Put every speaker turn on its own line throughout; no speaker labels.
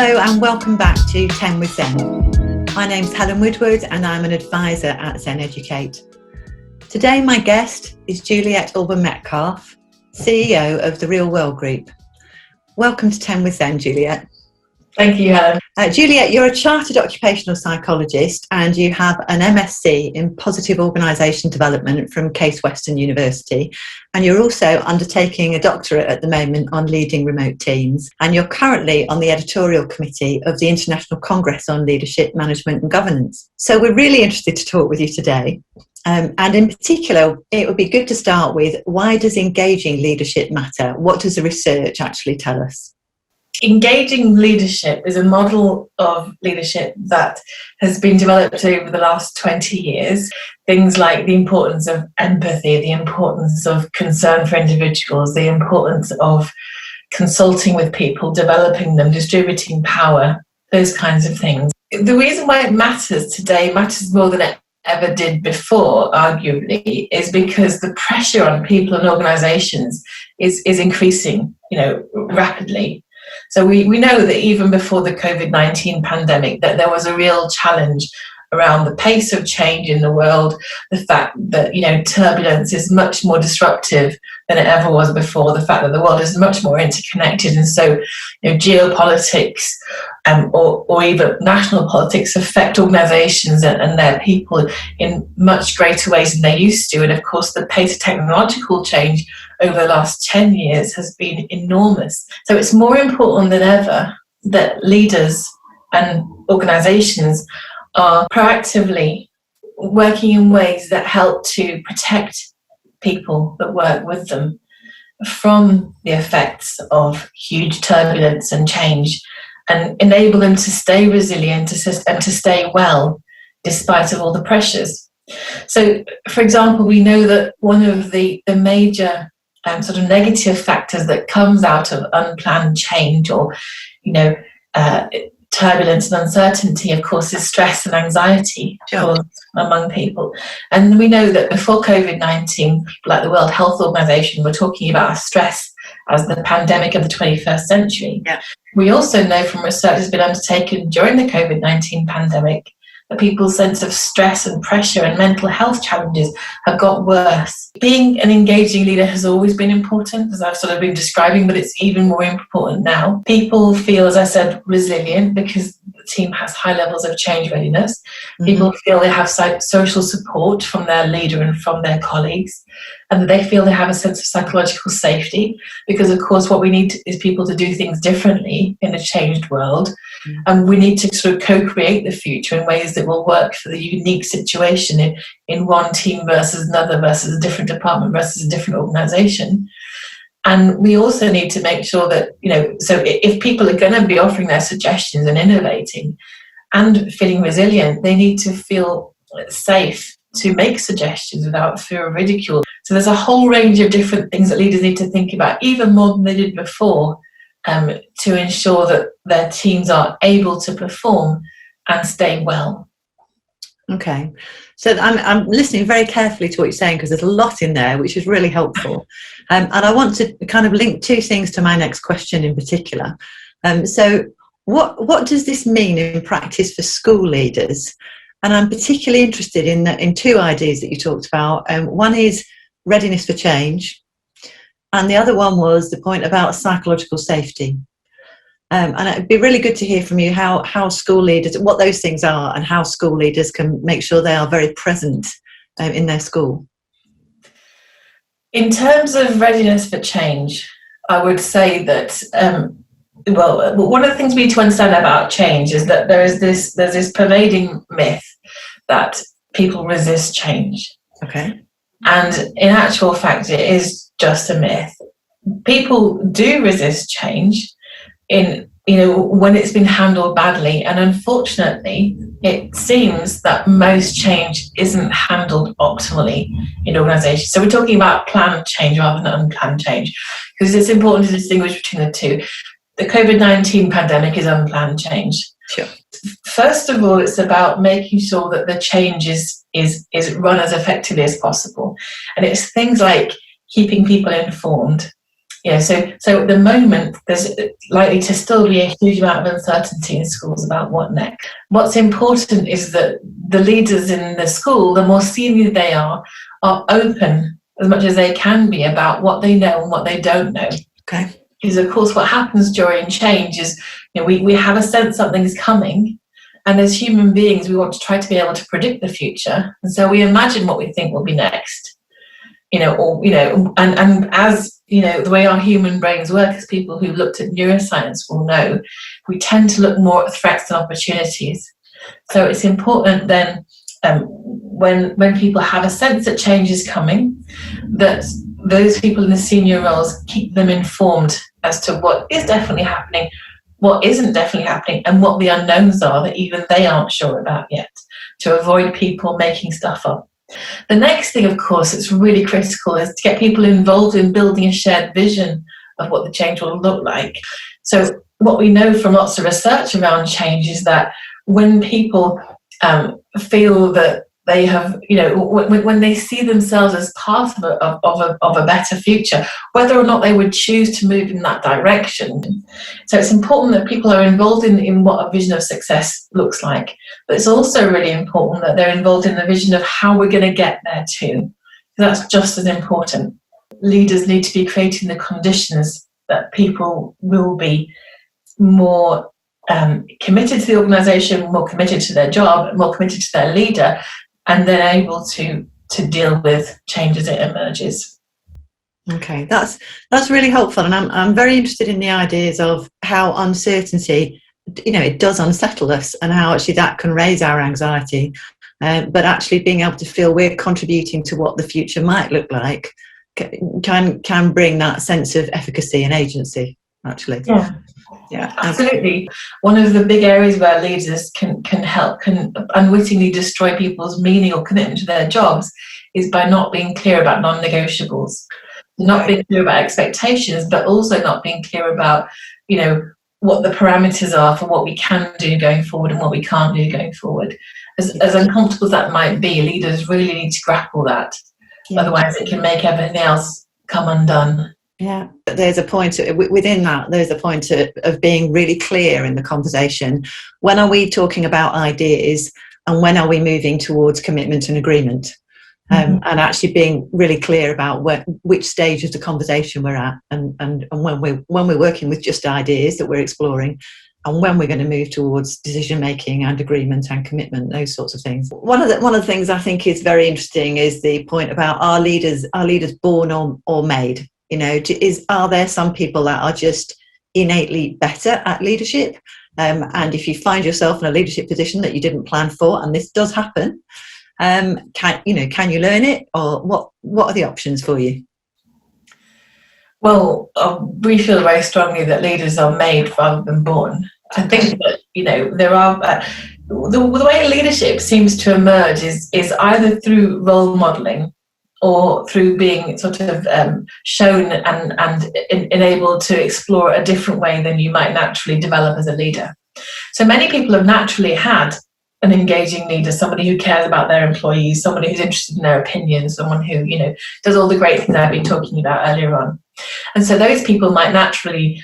Hello and welcome back to 10 with Zen. My name's Helen Woodward and I'm an advisor at Zen Educate. Today my guest is Juliette Alban-Metcalfe, CEO of the Real World Group. Welcome to 10 with Zen, Juliette.
Thank you, Helen.
Juliette, you're a chartered occupational psychologist and you have an MSc in positive organisation development from Case Western University, and you're also undertaking a doctorate at the moment on leading remote teams, and you're currently on the editorial committee of the International Congress on Leadership, Management and Governance. So we're really interested to talk with you today. And in particular, it would be good to start with, why does engaging leadership matter? What does the research actually tell us?
Engaging leadership is a model of leadership that has been developed over the last 20 years. Things like the importance of empathy, the importance of concern for individuals, the importance of consulting with people, developing them, distributing power, those kinds of things. The reason why it matters today, matters more than it ever did before, arguably, is because the pressure on people and organisations is increasing, rapidly. So we know that even before the COVID-19 pandemic, that there was a real challenge around the pace of change in the world, the fact that, turbulence is much more disruptive than it ever was before, the fact that the world is much more interconnected. And so, geopolitics or even national politics affect organisations and their people in much greater ways than they used to. And of course, the pace of technological change over the last 10 years has been enormous. So it's more important than ever that leaders and organisations are proactively working in ways that help to protect people that work with them from the effects of huge turbulence and change, and enable them to stay resilient and to stay well despite of all the pressures. So, for example, we know that one of the major sort of negative factors that comes out of unplanned change or, turbulence and uncertainty, of course, is stress and anxiety among people. And we know that before COVID-19, people like the World Health Organization were talking about stress as the pandemic of the 21st century. Yeah. We also know from research that's been undertaken during the COVID-19 pandemic that people's sense of stress and pressure and mental health challenges have got worse. Being an engaging leader has always been important, as I've sort of been describing, but it's even more important now. People feel, as I said, resilient because the team has high levels of change readiness. Mm-hmm. People feel they have social support from their leader and from their colleagues, and that they feel they have a sense of psychological safety because, of course, what we need is people to do things differently in a changed world. Mm-hmm. And we need to sort of co-create the future in ways that will work for the unique situation in one team versus another, versus a different department versus a different organisation. And we also need to make sure that, so if people are going to be offering their suggestions and innovating and feeling resilient, they need to feel safe to make suggestions without fear of ridicule. So there's a whole range of different things that leaders need to think about, even more than they did before, to ensure that their teams are able to perform and stay well.
Okay, so I'm listening very carefully to what you're saying because there's a lot in there which is really helpful, and I want to kind of link two things to my next question in particular. So what does this mean in practice for school leaders? And I'm particularly interested in two ideas that you talked about. One is readiness for change, and the other one was the point about psychological safety. And it'd be really good to hear from you how school leaders, what those things are, and how school leaders can make sure they are very present in their school.
In terms of readiness for change, I would say that, one of the things we need to understand about change is that there's this pervading myth that people resist change.
Okay.
And in actual fact, it is just a myth. People do resist change when it's been handled badly, and unfortunately it seems that most change isn't handled optimally in organisations. So we're talking about planned change rather than unplanned change, because it's important to distinguish between the two. The COVID-19 pandemic is unplanned change.
Sure.
First of all, it's about making sure that the change is run as effectively as possible, and it's things like keeping people informed, So at the moment, there's likely to still be a huge amount of uncertainty in schools about what next. What's important is that the leaders in the school, the more senior they are open as much as they can be about what they know and what they don't know.
Okay.
Because of course, what happens during change is, we have a sense something's coming, and as human beings, we want to try to be able to predict the future, and so we imagine what we think will be next. And as the way our human brains work, as people who looked at neuroscience will know, we tend to look more at threats and opportunities. So it's important then, when people have a sense that change is coming, that those people in the senior roles keep them informed as to what is definitely happening, what isn't definitely happening, and what the unknowns are that even they aren't sure about yet, to avoid people making stuff up. The next thing, of course, that's really critical is to get people involved in building a shared vision of what the change will look like. So what we know from lots of research around change is that when people feel that they have, when they see themselves as part of a better future, whether or not they would choose to move in that direction. So it's important that people are involved in what a vision of success looks like. But it's also really important that they're involved in the vision of how we're going to get there too. That's just as important. Leaders need to be creating the conditions that people will be more committed to the organisation, more committed to their job, more committed to their leader, and then able to deal with change as it emerges.
Okay, that's really helpful, and I'm very interested in the ideas of how uncertainty, it does unsettle us, and how actually that can raise our anxiety, but actually being able to feel we're contributing to what the future might look like can bring that sense of efficacy and agency, actually. Yeah,
absolutely. One of the big areas where leaders can unwittingly destroy people's meaning or commitment to their jobs is by not being clear about non-negotiables, not being clear about expectations, but also not being clear about, what the parameters are for what we can do going forward and what we can't do going forward. As uncomfortable as that might be, leaders really need to grapple that. Yeah. Otherwise, it can make everything else come undone.
Yeah, but there's a point within that. There's a point of being really clear in the conversation. When are we talking about ideas, and when are we moving towards commitment and agreement? And actually being really clear about which stage of the conversation we're at, and when we're working with just ideas that we're exploring, and when we're going to move towards decision making and agreement and commitment, those sorts of things. One of the things I think is very interesting is the point about are leaders born or made? Are there some people that are just innately better at leadership? And if you find yourself in a leadership position that you didn't plan for, and this does happen, can you learn it, or what are the options for you?
Well, we feel very strongly that leaders are made rather than born. I think that there are the way leadership seems to emerge is either through role modelling, or through being sort of shown and enabled to explore a different way than you might naturally develop as a leader. So many people have naturally had an engaging leader, somebody who cares about their employees, somebody who's interested in their opinions, someone who, does all the great things I've been talking about earlier on. And so those people might naturally,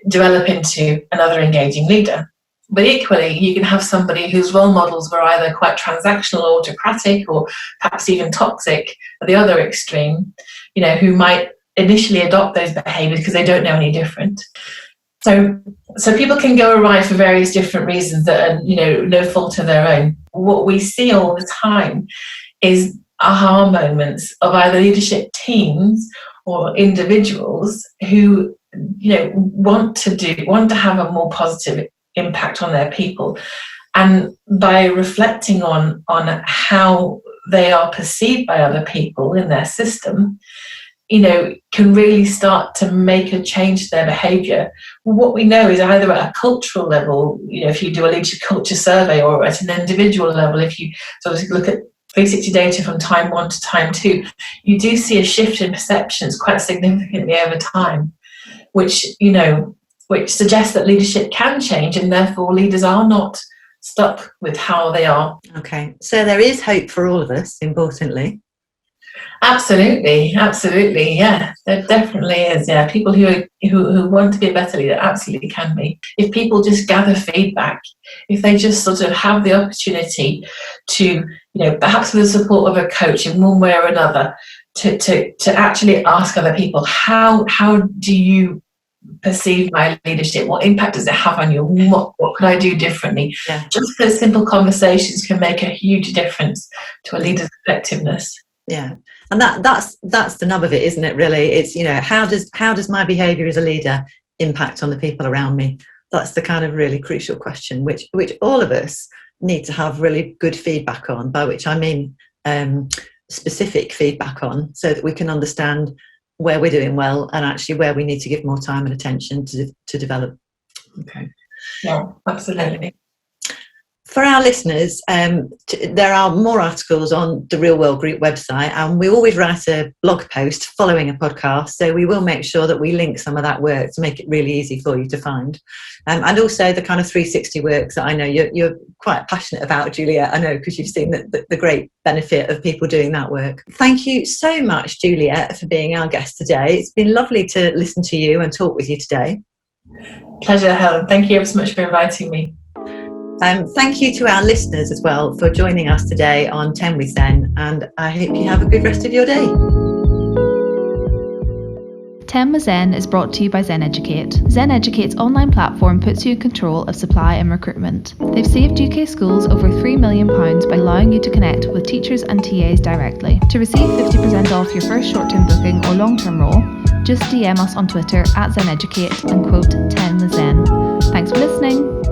develop into another engaging leader. But equally, you can have somebody whose role models were either quite transactional, autocratic, or perhaps even toxic at the other extreme, who might initially adopt those behaviours because they don't know any different. So people can go awry for various different reasons that are, no fault of their own. What we see all the time is aha moments of either leadership teams or individuals who, want to have a more positive impact on their people, and by reflecting on how they are perceived by other people in their system, can really start to make a change to their behaviour. What we know is either at a cultural level, if you do a leadership culture survey, or at an individual level, if you sort of look at 360 data from time 1 to time 2, you do see a shift in perceptions quite significantly over time, which suggests that leadership can change, and therefore leaders are not stuck with how they are.
Okay, so there is hope for all of us, importantly.
Absolutely, yeah. There definitely is. Yeah, people who want to be a better leader absolutely can be. If people just gather feedback, if they just sort of have the opportunity to, perhaps with the support of a coach in one way or another, to actually ask other people, how do you perceive my leadership? What impact does it have on you? What could I do differently?
Yeah.
Just those simple conversations can make a huge difference to a leader's effectiveness.
Yeah, and that's the nub of it, isn't it? Really, it's how does my behaviour as a leader impact on the people around me? That's the kind of really crucial question, which all of us need to have really good feedback on. By which I mean specific feedback on, so that we can understand where we're doing well and actually where we need to give more time and attention to develop. Okay.
Yeah, absolutely.
For our listeners, there are more articles on the Real World Group website, and we always write a blog post following a podcast, so we will make sure that we link some of that work to make it really easy for you to find. And also the kind of 360 works that I know you're quite passionate about, Juliette, I know, because you've seen the great benefit of people doing that work. Thank you so much, Juliette, for being our guest today. It's been lovely to listen to you and talk with you today.
Pleasure, Helen. Thank you ever so much for inviting me.
Thank you to our listeners as well for joining us today on 10 with Zen, and I hope you have a good rest of your day.
10 with Zen is brought to you by Zen Educate. Zen Educate's online platform puts you in control of supply and recruitment. They've saved UK schools over £3 million by allowing you to connect with teachers and TAs directly. To receive 50% off your first short-term booking or long-term role, just DM us on Twitter @Zen Educate and quote 10 with Zen. Thanks for listening.